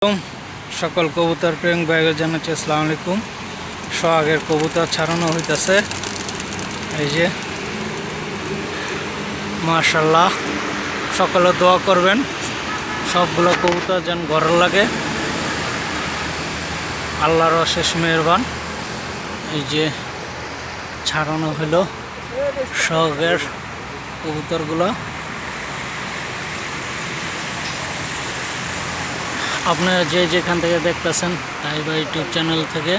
সকল কবুতর প্রেম ভাইকে জানাচ্ছি আসসালামু আলাইকুম। সোহাগের কবুতর ছাড়ানো হইতেছে। এই যে মাশাআল্লাহ, সকলে দোয়া করবেন সবগুলো কবুতর যেন ঘরের লাগে। আল্লাহর অশেষ মেহেরবান। এই যে ছাড়ানো হলো সোহাগের কবুতরগুলো। আপনারা যে যেখান থেকে দেখতেছেন তাইবা ইউটিউব চ্যানেল থেকে,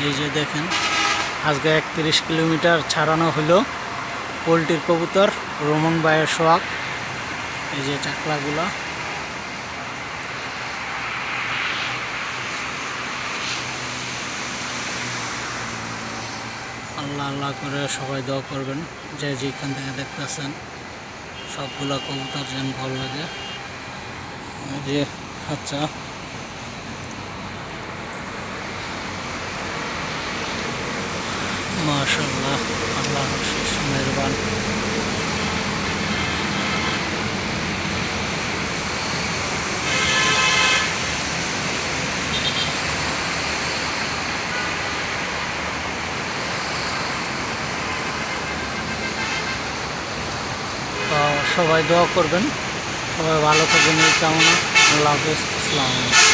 এই যে দেখেন আজকে 31 কিলোমিটার ছাড়ানো হলো পোলট্রির কবুতর রোমন ভাইয়ের সোহাগ। এই যে চাকলাগুলো আল্লাহ আল্লাহ করে সবাই দোয়া করবেন যে যেখান থেকে দেখতেছেন সবগুলা কবুতর যেন ভালো লাগে। এই যে আচ্ছা মাশাআল্লাহ, আল্লাহর অশেষ মেহেরবান। সবাই দোয়া করবেন, সবাই ভালো থাকবেন এই কামনা। আল্লাহ হাফেজ, আসসালামু আলাইকুম।